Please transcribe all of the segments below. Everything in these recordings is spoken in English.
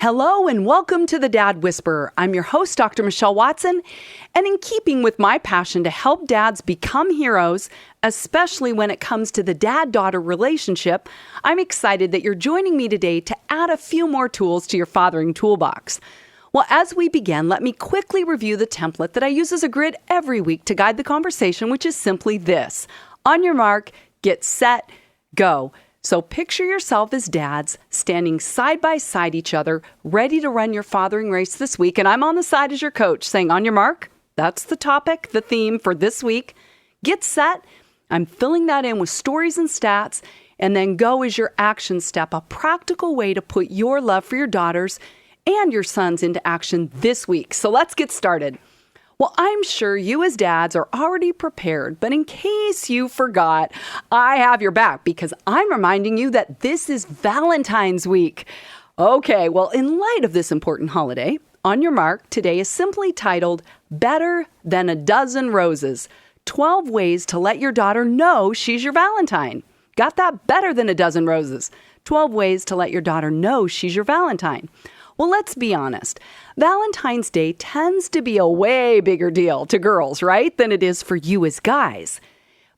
Hello and welcome to the Dad Whisperer. I'm your host, Dr. Michelle Watson, and in keeping with my passion to help dads become heroes, especially when it comes to the dad-daughter relationship, I'm excited that you're joining me today to add a few more tools to your fathering toolbox. Well, as we begin, let me quickly review the template that I use as a grid every week to guide the conversation, which is simply this. On your mark, get set, go. So picture yourself as dads standing side by side each other, ready to run your fathering race this week. And I'm on the side as your coach saying, on your mark, that's the topic, the theme for this week. Get set. I'm filling that in with stories and stats. And then go is your action step, a practical way to put your love for your daughters and your sons into action this week. So let's get started. Well, I'm sure you as dads are already prepared, but in case you forgot, I have your back because I'm reminding you that this is Valentine's week. Okay, well, in light of this important holiday, on your mark, today is simply titled Better Than a Dozen Roses, 12 Ways to Let Your Daughter Know She's Your Valentine. Got that? Better than a dozen roses. 12 ways to let your daughter know she's your Valentine. Well, let's be honest. Valentine's Day tends to be a way bigger deal to girls, right, than it is for you as guys.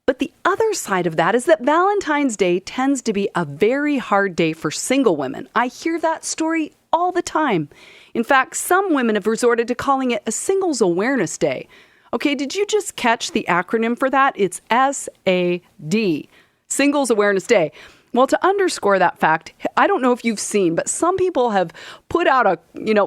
But the other side of that is that Valentine's Day tends to be a very hard day for single women. I hear that story all the time. In fact, some women have resorted to calling it a Singles Awareness Day. Okay, did you just catch the acronym for that? It's SAD, Singles Awareness Day. Well, to underscore that fact, I don't know if you've seen, but some people have put out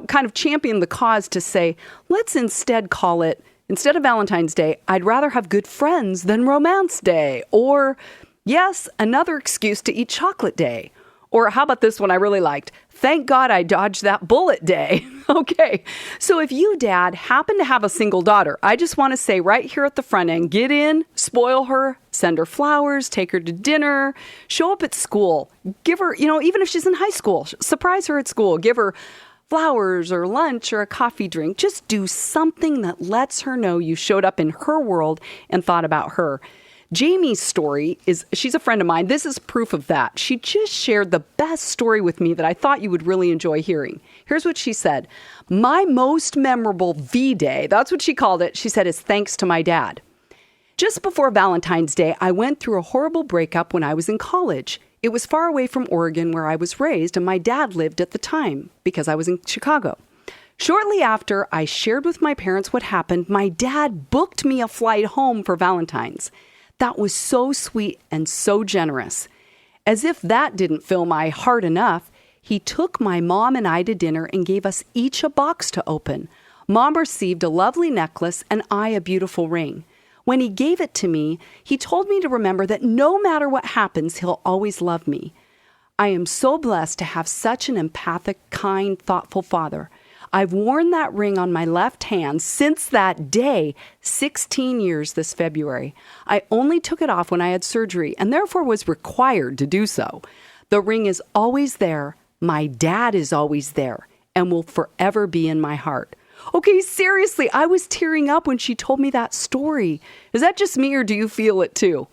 kind of championed the cause to say, let's instead call it, instead of Valentine's Day, I'd rather have good friends than Romance Day. Or, yes, another excuse to eat chocolate day. Or how about this one I really liked? Thank God I dodged that bullet day. Okay, so if you, dad, happen to have a single daughter, I just want to say right here at the front end, get in, spoil her, send her flowers, take her to dinner, show up at school, give her, even if she's in high school, surprise her at school, give her flowers or lunch or a coffee drink. Just do something that lets her know you showed up in her world and thought about her. Jamie's story she's a friend of mine. This is proof of that. She just shared the best story with me that I thought you would really enjoy hearing. Here's what she said. My most memorable V-Day, that's what she called it, she said, is thanks to my dad. Just before Valentine's Day, I went through a horrible breakup when I was in college. It was far away from Oregon where I was raised, and my dad lived at the time because I was in Chicago. Shortly after I shared with my parents what happened, my dad booked me a flight home for Valentine's. That was so sweet and so generous. As if that didn't fill my heart enough, he took my mom and I to dinner and gave us each a box to open. Mom received a lovely necklace and I a beautiful ring. When he gave it to me, he told me to remember that no matter what happens, he'll always love me. I am so blessed to have such an empathic, kind, thoughtful father. I've worn that ring on my left hand since that day, 16 years this February. I only took it off when I had surgery and therefore was required to do so. The ring is always there. My dad is always there and will forever be in my heart. Okay, seriously, I was tearing up when she told me that story. Is that just me or do you feel it too?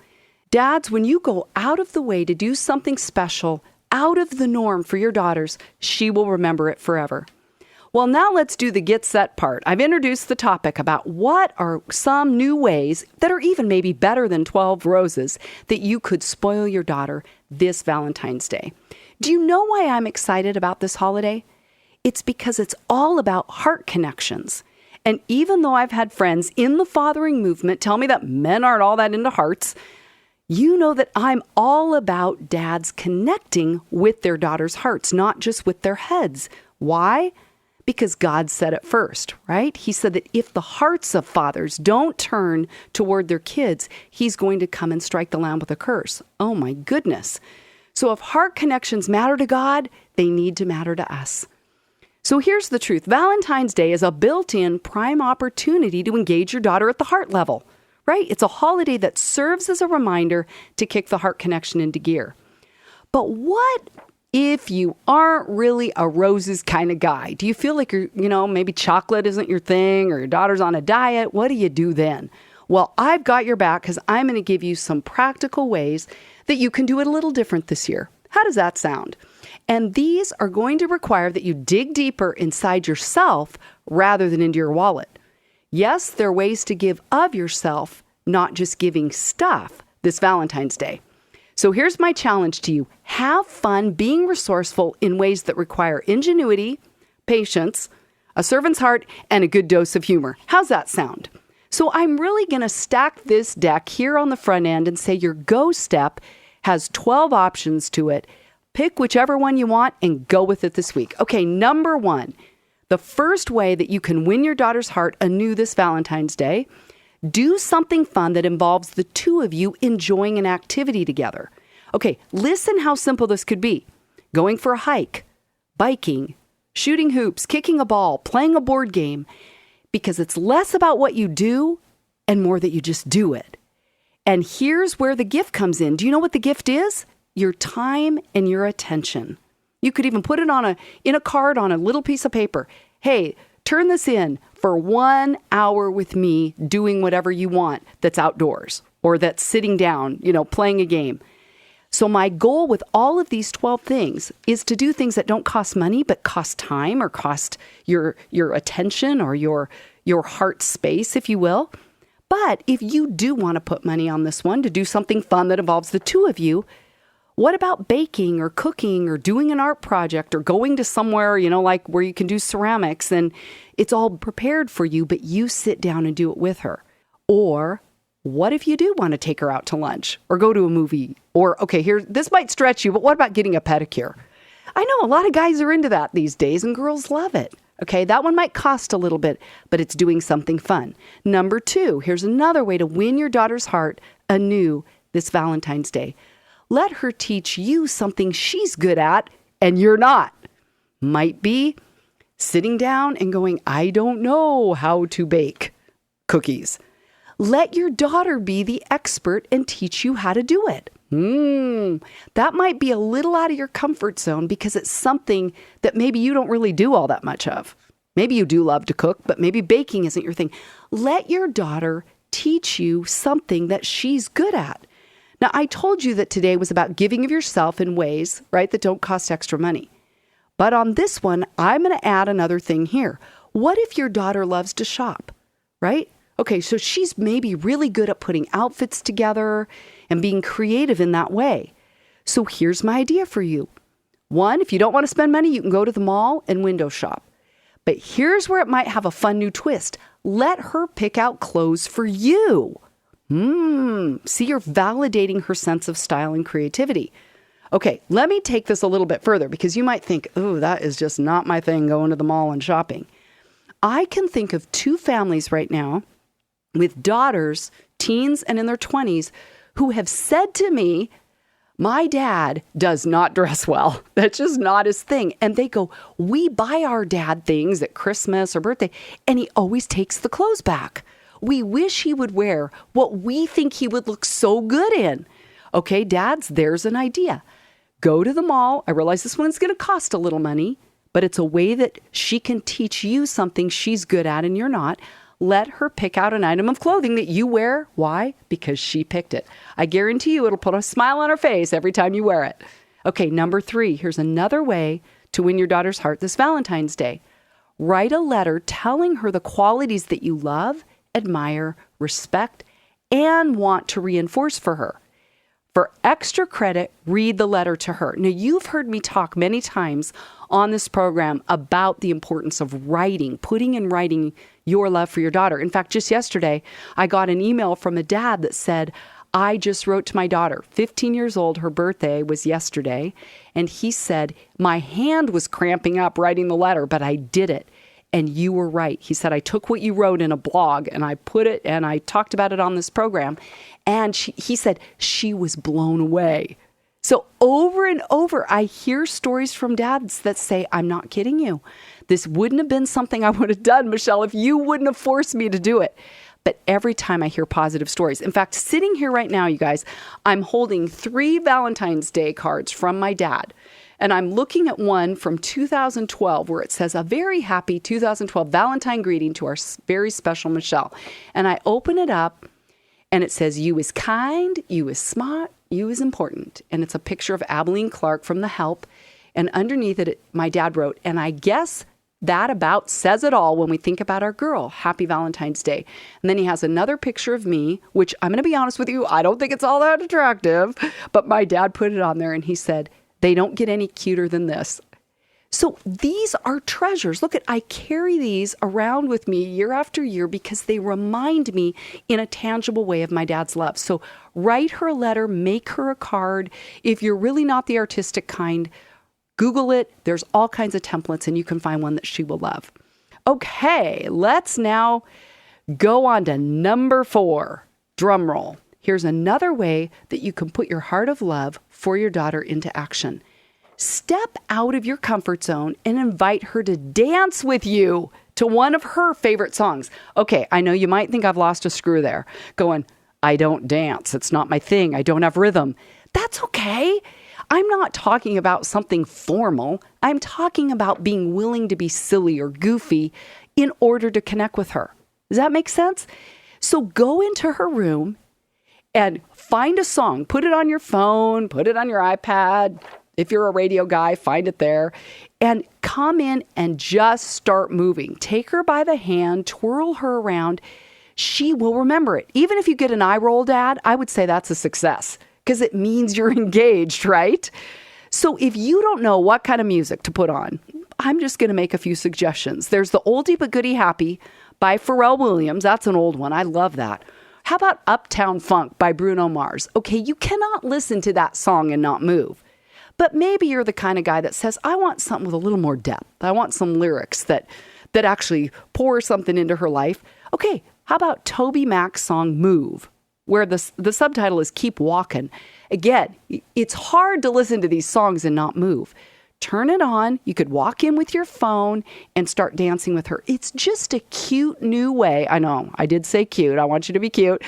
Dads, when you go out of the way to do something special, out of the norm for your daughters, she will remember it forever. Well, now let's do the get set part. I've introduced the topic about what are some new ways that are even maybe better than 12 roses that you could spoil your daughter this Valentine's Day. Do you know why I'm excited about this holiday? It's because it's all about heart connections. And even though I've had friends in the fathering movement tell me that men aren't all that into hearts, you know that I'm all about dads connecting with their daughters' hearts, not just with their heads. Why? Because God said it first, right? He said that if the hearts of fathers don't turn toward their kids, he's going to come and strike the land with a curse. Oh my goodness. So if heart connections matter to God, they need to matter to us. So here's the truth. Valentine's Day is a built-in prime opportunity to engage your daughter at the heart level, right? It's a holiday that serves as a reminder to kick the heart connection into gear. But what if you aren't really a roses kind of guy? Do you feel like maybe chocolate isn't your thing or your daughter's on a diet? What do you do then? Well, I've got your back because I'm going to give you some practical ways that you can do it a little different this year. How does that sound? And these are going to require that you dig deeper inside yourself rather than into your wallet. Yes, there are ways to give of yourself, not just giving stuff this Valentine's Day. So here's my challenge to you. Have fun being resourceful in ways that require ingenuity, patience, a servant's heart, and a good dose of humor. How's that sound? So I'm really going to stack this deck here on the front end and say your go step has 12 options to it. Pick whichever one you want and go with it this week. Okay, number 1, the first way that you can win your daughter's heart anew this Valentine's Day, do something fun that involves the two of you enjoying an activity together. Okay, listen how simple this could be. Going for a hike, biking, shooting hoops, kicking a ball, playing a board game, because it's less about what you do and more that you just do it. And here's where the gift comes in. Do you know what the gift is? Your time and your attention. You could even put it in a card on a little piece of paper. Hey, turn this in for 1 hour with me doing whatever you want that's outdoors or that's sitting down, playing a game. So my goal with all of these 12 things is to do things that don't cost money, but cost time or cost your attention or your heart space, if you will. But if you do want to put money on this one to do something fun that involves the two of you, what about baking or cooking or doing an art project or going to somewhere, like where you can do ceramics and it's all prepared for you, but you sit down and do it with her? Or what if you do want to take her out to lunch or go to a movie? Or, okay, this might stretch you, but what about getting a pedicure? I know a lot of guys are into that these days and girls love it. Okay, that one might cost a little bit, but it's doing something fun. Number 2, here's another way to win your daughter's heart anew this Valentine's Day. Let her teach you something she's good at and you're not. Might be sitting down and going, I don't know how to bake cookies. Let your daughter be the expert and teach you how to do it. That might be a little out of your comfort zone because it's something that maybe you don't really do all that much of. Maybe you do love to cook, but maybe baking isn't your thing. Let your daughter teach you something that she's good at. Now, I told you that today was about giving of yourself in ways, right, that don't cost extra money. But on this one, I'm going to add another thing here. What if your daughter loves to shop, right? Okay, so she's maybe really good at putting outfits together and being creative in that way. So here's my idea for you. 1, if you don't want to spend money, you can go to the mall and window shop. But here's where it might have a fun new twist. Let her pick out clothes for you. See, you're validating her sense of style and creativity. Okay, let me take this a little bit further because you might think, oh, that is just not my thing, going to the mall and shopping. I can think of 2 families right now with daughters, teens and in their 20s, who have said to me, my dad does not dress well. That's just not his thing. And they go, we buy our dad things at Christmas or birthday, and he always takes the clothes back. We wish he would wear what we think he would look so good in. Okay, dads, there's an idea. Go to the mall. I realize this one's going to cost a little money, but it's a way that she can teach you something she's good at and you're not. Let her pick out an item of clothing that you wear. Why? Because she picked it. I guarantee you it'll put a smile on her face every time you wear it. Okay, number 3, here's another way to win your daughter's heart this Valentine's Day. Write a letter telling her the qualities that you love, admire, respect, and want to reinforce for her. For extra credit, read the letter to her. Now, you've heard me talk many times on this program about the importance of writing, putting in writing your love for your daughter. In fact, just yesterday, I got an email from a dad that said, I just wrote to my daughter, 15 years old, her birthday was yesterday, and he said, my hand was cramping up writing the letter, but I did it. And you were right. He said, I took what you wrote in a blog and I put it and I talked about it on this program. And he said she was blown away. So over and over, I hear stories from dads that say, I'm not kidding you. This wouldn't have been something I would have done, Michelle, if you wouldn't have forced me to do it. But every time I hear positive stories. In fact, sitting here right now, you guys, I'm holding 3 Valentine's Day cards from my dad. And I'm looking at one from 2012 where it says, a very happy 2012 Valentine greeting to our very special Michelle. And I open it up and it says, you is kind, you is smart, you is important. And it's a picture of Abilene Clark from The Help. And underneath it, my dad wrote, and I guess that about says it all when we think about our girl. Happy Valentine's Day. And then he has another picture of me, which I'm going to be honest with you, I don't think it's all that attractive, but my dad put it on there and he said, they don't get any cuter than this. So these are treasures. Look, I carry these around with me year after year because they remind me in a tangible way of my dad's love. So write her a letter, make her a card. If you're really not the artistic kind, Google it. There's all kinds of templates and you can find one that she will love. Okay, let's now go on to number 4. Drum roll. Here's another way that you can put your heart of love for your daughter into action. Step out of your comfort zone and invite her to dance with you to one of her favorite songs. Okay, I know you might think I've lost a screw there, going, I don't dance. It's not my thing. I don't have rhythm. That's okay. I'm not talking about something formal. I'm talking about being willing to be silly or goofy in order to connect with her. Does that make sense? So go into her room and find a song. Put it on your phone, put it on your iPad. If you're a radio guy, find it there. And come in and just start moving. Take her by the hand, twirl her around. She will remember it. Even if you get an eye roll, Dad, I would say that's a success because it means you're engaged, right? So if you don't know what kind of music to put on, I'm just going to make a few suggestions. There's the Oldie But Goodie Happy by Pharrell Williams. That's an old one. I love that. How about Uptown Funk by Bruno Mars? Okay, you cannot listen to that song and not move. But maybe you're the kind of guy that says, I want something with a little more depth. I want some lyrics that actually pour something into her life. Okay, how about Toby Mac's song Move, where the subtitle is Keep Walking. Again, it's hard to listen to these songs and not move. Turn it on. You could walk in with your phone and start dancing with her. It's just a cute new way. I know, I did say cute. I want you to be cute.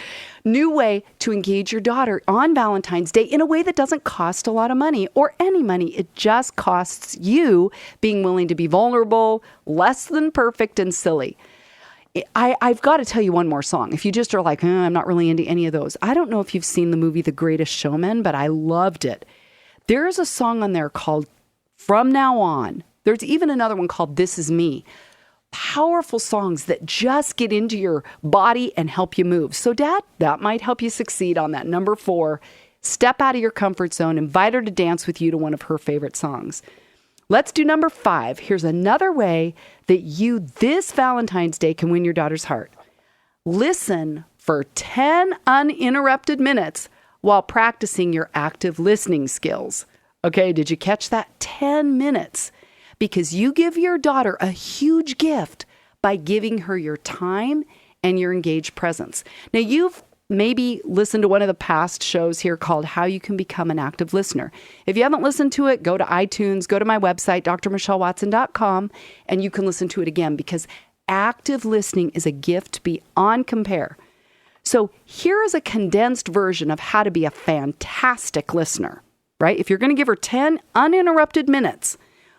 New way to engage your daughter on Valentine's Day in a way that doesn't cost a lot of money or any money. It just costs you being willing to be vulnerable, less than perfect, and silly. I've got to tell you one more song. If you just are like, I'm not really into any of those. I don't know if you've seen the movie The Greatest Showman, but I loved it. There is a song on there called From Now On. There's even another one called This Is Me. Powerful songs that just get into your body and help you move. So Dad, that might help you succeed on that number 4. Step out of your comfort zone. Invite her to dance with you to one of her favorite songs. Let's do number 5. Here's another way that you this Valentine's Day can win your daughter's heart. Listen for 10 uninterrupted minutes while practicing your active listening skills. Okay, did you catch that? 10 minutes. Because you give your daughter a huge gift by giving her your time and your engaged presence. Now, you've maybe listened to one of the past shows here called How You Can Become an Active Listener. If you haven't listened to it, go to iTunes, go to my website, drmichellewatson.com, and you can listen to it again because active listening is a gift beyond compare. So here is a condensed version of how to be a fantastic listener, right? If you're going to give her 10 uninterrupted minutes,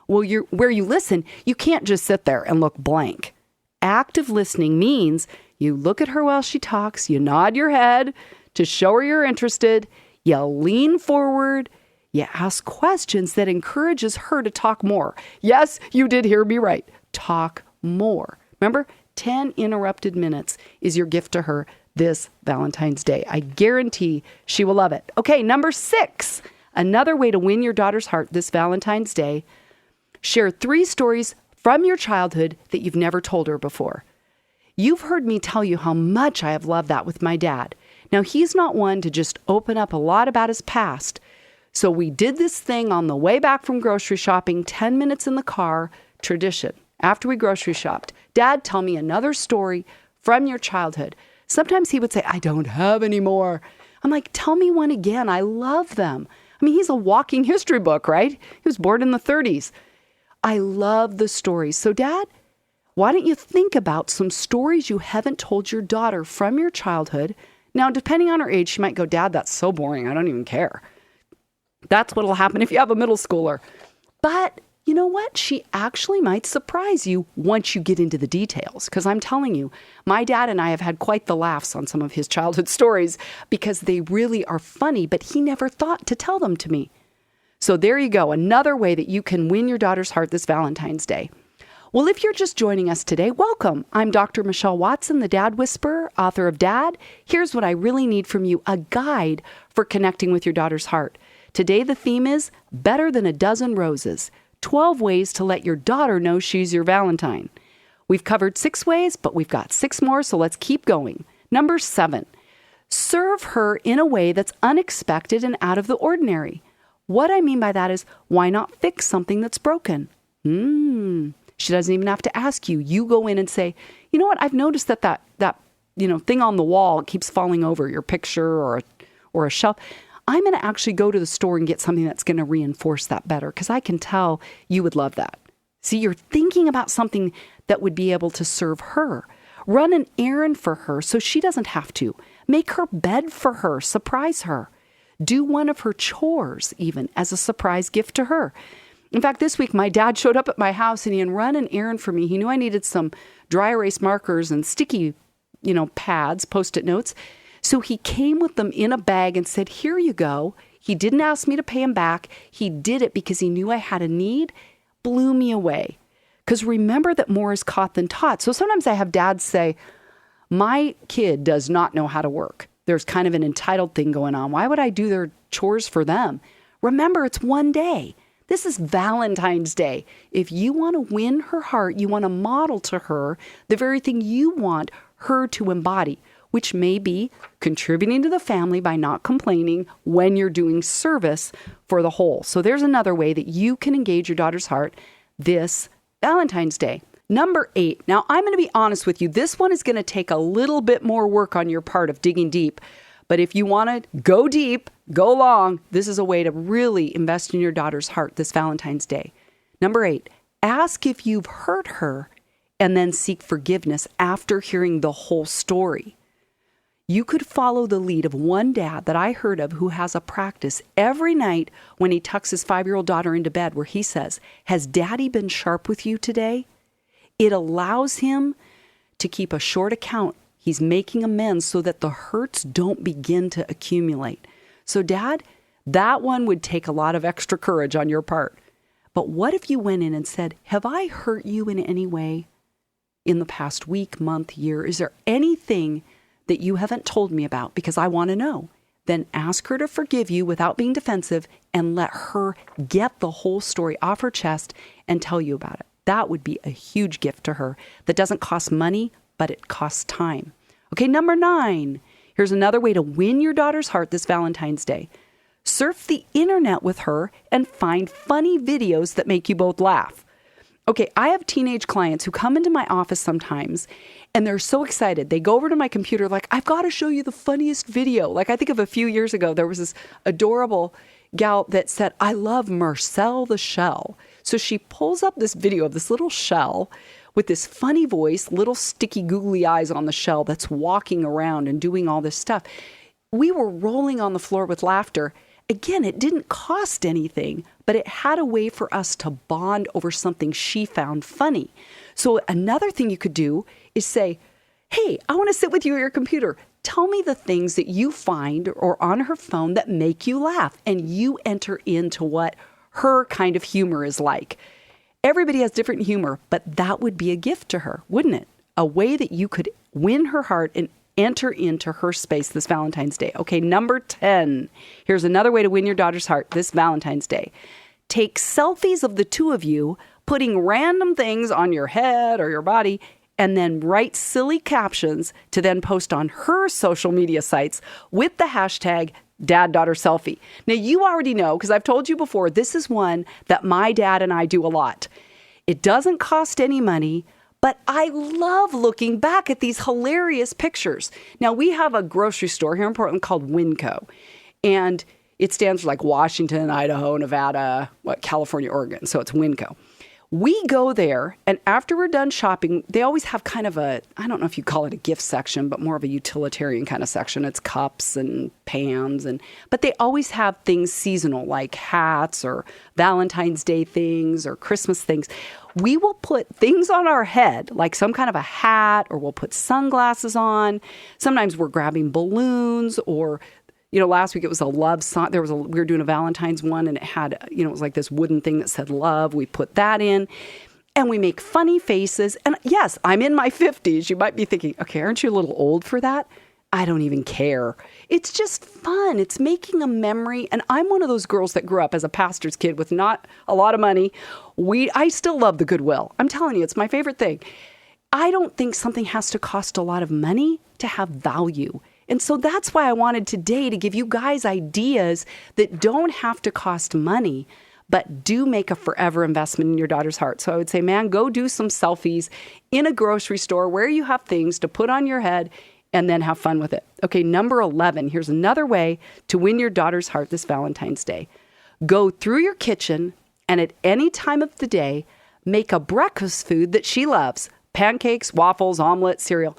well, where you listen, you can't just sit there and look blank. Active listening means you look at her while she talks, you nod your head to show her you're interested, you lean forward, you ask questions that encourages her to talk more. Yes, you did hear me right. Talk more. Remember, 10 interrupted minutes is your gift to her this Valentine's Day. I guarantee she will love it. Okay, number 6, another way to win your daughter's heart this Valentine's Day. Share 3 stories from your childhood that you've never told her before. You've heard me tell you how much I have loved that with my dad. Now, he's not one to just open up a lot about his past. So we did this thing on the way back from grocery shopping, 10 minutes in the car, tradition. After we grocery shopped, Dad, tell me another story from your childhood. Sometimes he would say, I don't have any more. I'm like, tell me one again. I love them. I mean, he's a walking history book, right? He was born in the 30s. I love the stories. So Dad, why don't you think about some stories you haven't told your daughter from your childhood? Now, depending on her age, she might go, Dad, that's so boring. I don't even care. That's what'll happen if you have a middle schooler. But you know what? She actually might surprise you once you get into the details. Because I'm telling you, my dad and I have had quite the laughs on some of his childhood stories because they really are funny, but he never thought to tell them to me. So there you go, another way that you can win your daughter's heart this Valentine's Day. Well, if you're just joining us today, welcome. I'm Dr. Michelle Watson, the Dad Whisperer, author of Dad. Here's what I really need from you, a guide for connecting with your daughter's heart. Today, the theme is Better Than a Dozen Roses, 12 ways to let your daughter know she's your Valentine. We've covered 6 ways, but we've got 6 more, so let's keep going. Number 7, serve her in a way that's unexpected and out of the ordinary. What I mean by that is, why not fix something that's broken? She doesn't even have to ask you. You go in and say, you know what, I've noticed that thing on the wall keeps falling over, your picture or a shelf. I'm going to actually go to the store and get something that's going to reinforce that better because I can tell you would love that. See, you're thinking about something that would be able to serve her. Run an errand for her so she doesn't have to. Make her bed for her. Surprise her. Do one of her chores even as a surprise gift to her. In fact, this week, my dad showed up at my house and he had run an errand for me. He knew I needed some dry erase markers and sticky, pads, Post-it notes. So he came with them in a bag and said, here you go. He didn't ask me to pay him back. He did it because he knew I had a need. Blew me away. Because remember that more is caught than taught. So sometimes I have dads say, my kid does not know how to work. There's kind of an entitled thing going on. Why would I do their chores for them? Remember, it's one day. This is Valentine's Day. If you want to win her heart, you want to model to her the very thing you want her to embody, which may be contributing to the family by not complaining when you're doing service for the whole. So there's another way that you can engage your daughter's heart this Valentine's Day. Number 8. Now, I'm going to be honest with you. This one is going to take a little bit more work on your part of digging deep. But if you want to go deep, go long, this is a way to really invest in your daughter's heart this Valentine's Day. Number 8, ask if you've hurt her and then seek forgiveness after hearing the whole story. You could follow the lead of one dad that I heard of who has a practice every night when he tucks his 5-year-old daughter into bed where he says, has Daddy been sharp with you today? It allows him to keep a short account. He's making amends so that the hurts don't begin to accumulate. So, Dad, that one would take a lot of extra courage on your part. But what if you went in and said, have I hurt you in any way in the past week, month, year? Is there anything that you haven't told me about because I want to know? Then ask her to forgive you without being defensive and let her get the whole story off her chest and tell you about it. That would be a huge gift to her that doesn't cost money, but it costs time. Okay, number 9. Here's another way to win your daughter's heart this Valentine's Day. Surf the internet with her and find funny videos that make you both laugh. Okay, I have teenage clients who come into my office sometimes and they're so excited. They go over to my computer like, I've got to show you the funniest video. Like I think of a few years ago, there was this adorable gal that said, I love Marcel the shell. So she pulls up this video of this little shell with this funny voice, little sticky googly eyes on the shell that's walking around and doing all this stuff. We were rolling on the floor with laughter. Again, it didn't cost anything, but it had a way for us to bond over something she found funny. So another thing you could do is say, hey, I want to sit with you at your computer. Tell me the things that you find or on her phone that make you laugh. And you enter into what her kind of humor is like. Everybody has different humor, but that would be a gift to her, wouldn't it? A way that you could win her heart and enter into her space this Valentine's Day. Okay, number 10. Here's another way to win your daughter's heart this Valentine's Day. Take selfies of the two of you, putting random things on your head or your body, and then write silly captions to then post on her social media sites with the hashtag dad-daughter selfie. Now, you already know, because I've told you before, this is one that my dad and I do a lot. It doesn't cost any money, but I love looking back at these hilarious pictures. Now, we have a grocery store here in Portland called Winco, and it stands for like Washington, Idaho, Nevada, California, Oregon. So it's Winco. We go there, and after we're done shopping, they always have kind of a, I don't know if you call it a gift section, but more of a utilitarian kind of section. It's cups and pans, but they always have things seasonal, like hats or Valentine's Day things or Christmas things. We will put things on our head, like some kind of a hat, or we'll put sunglasses on. Sometimes we're grabbing balloons or Last week it was a love song. We were doing a Valentine's one, and it had, it was like this wooden thing that said love. We put that in, and we make funny faces. And yes, I'm in my 50s. You might be thinking, okay, aren't you a little old for that? I don't even care. It's just fun. It's making a memory. And I'm one of those girls that grew up as a pastor's kid with not a lot of money. I still love the Goodwill. I'm telling you, it's my favorite thing. I don't think something has to cost a lot of money to have value. And so that's why I wanted today to give you guys ideas that don't have to cost money, but do make a forever investment in your daughter's heart. So I would say, man, go do some selfies in a grocery store where you have things to put on your head and then have fun with it. Okay, number 11, here's another way to win your daughter's heart this Valentine's Day. Go through your kitchen and at any time of the day, make a breakfast food that she loves. Pancakes, waffles, omelet, cereal,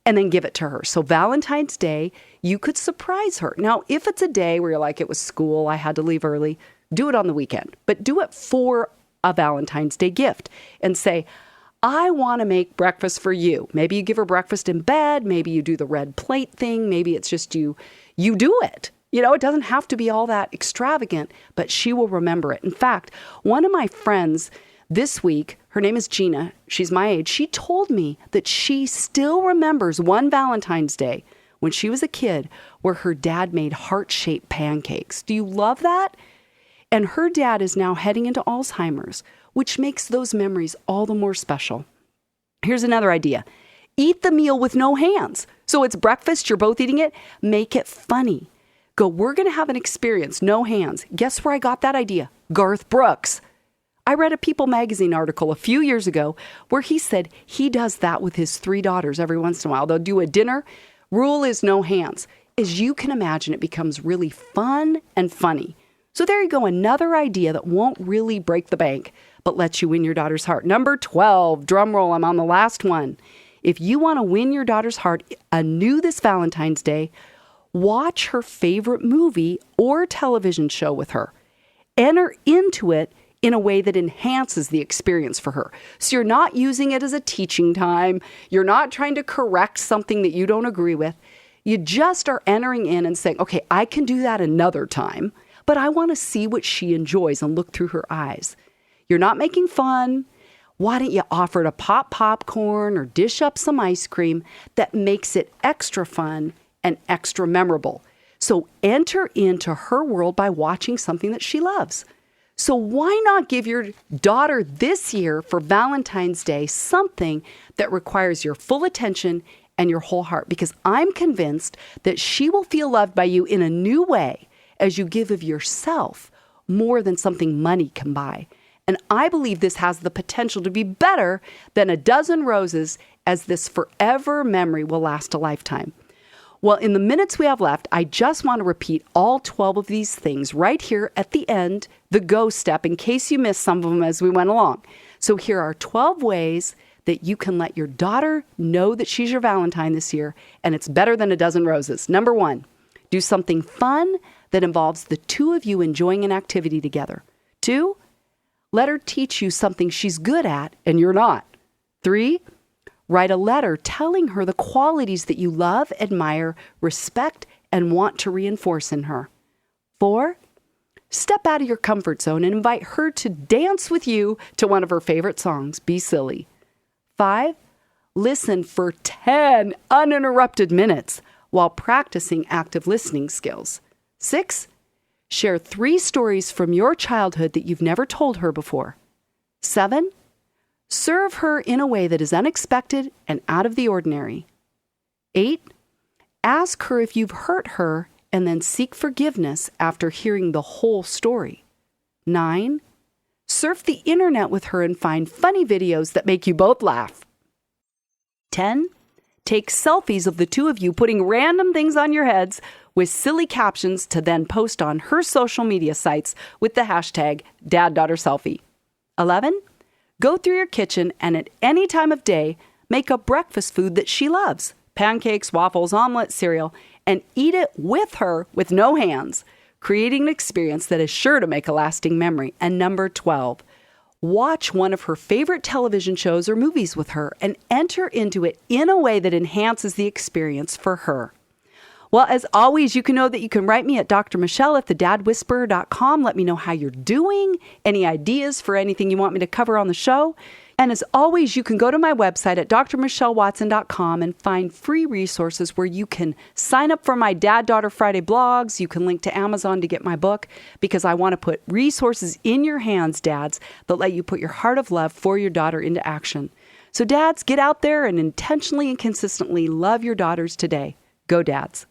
and then give it to her. So Valentine's Day, you could surprise her. Now, if it's a day where you're like, it was school, I had to leave early, do it on the weekend. But do it for a Valentine's Day gift and say, I want to make breakfast for you. Maybe you give her breakfast in bed. Maybe you do the red plate thing. Maybe it's just you do it. It doesn't have to be all that extravagant, but she will remember it. In fact, one of my friends this week, her name is Gina. She's my age. She told me that she still remembers one Valentine's Day when she was a kid where her dad made heart-shaped pancakes. Do you love that? And her dad is now heading into Alzheimer's, which makes those memories all the more special. Here's another idea. Eat the meal with no hands. So it's breakfast, you're both eating it. Make it funny. Go, we're going to have an experience, no hands. Guess where I got that idea? Garth Brooks. I read a People magazine article a few years ago where he said he does that with his 3 daughters every once in a while. They'll do a dinner. Rule is no hands. As you can imagine, it becomes really fun and funny. So there you go, another idea that won't really break the bank, but lets you win your daughter's heart. Number 12, drum roll, I'm on the last one. If you want to win your daughter's heart anew this Valentine's Day, watch her favorite movie or television show with her. Enter into it in a way that enhances the experience for her. So you're not using it as a teaching time. You're not trying to correct something that you don't agree with. You just are entering in and saying, okay, I can do that another time, but I want to see what she enjoys and look through her eyes. You're not making fun. Why don't you offer to pop popcorn or dish up some ice cream that makes it extra fun and extra memorable? So enter into her world by watching something that she loves. So why not give your daughter this year for Valentine's Day something that requires your full attention and your whole heart? Because I'm convinced that she will feel loved by you in a new way as you give of yourself more than something money can buy. And I believe this has the potential to be better than a dozen roses, as this forever memory will last a lifetime. Well, in the minutes we have left, I just want to repeat all 12 of these things right here at the end, the go step, in case you missed some of them as we went along. So here are 12 ways that you can let your daughter know that she's your Valentine this year, and it's better than a dozen roses. Number 1, do something fun that involves the two of you enjoying an activity together. 2, let her teach you something she's good at and you're not. 3, write a letter telling her the qualities that you love, admire, respect, and want to reinforce in her. 4, step out of your comfort zone and invite her to dance with you to one of her favorite songs. Be silly. 5, listen for 10 uninterrupted minutes while practicing active listening skills. 6, share 3 stories from your childhood that you've never told her before. 7, serve her in a way that is unexpected and out of the ordinary. 8, ask her if you've hurt her and then seek forgiveness after hearing the whole story. 9, surf the internet with her and find funny videos that make you both laugh. 10, take selfies of the two of you putting random things on your heads with silly captions to then post on her social media sites with the hashtag #DadDaughterSelfie. 11, go through your kitchen and at any time of day, make a breakfast food that she loves. Pancakes, waffles, omelet, cereal, and eat it with her with no hands, creating an experience that is sure to make a lasting memory. And number 12, watch one of her favorite television shows or movies with her and enter into it in a way that enhances the experience for her. Well, as always, you can know that you can write me at drmichelle@thedadwhisperer.com. Let me know how you're doing, any ideas for anything you want me to cover on the show. And as always, you can go to my website at drmichellewatson.com and find free resources where you can sign up for my Dad Daughter Friday blogs. You can link to Amazon to get my book, because I want to put resources in your hands, dads, that let you put your heart of love for your daughter into action. So dads, get out there and intentionally and consistently love your daughters today. Go Dads.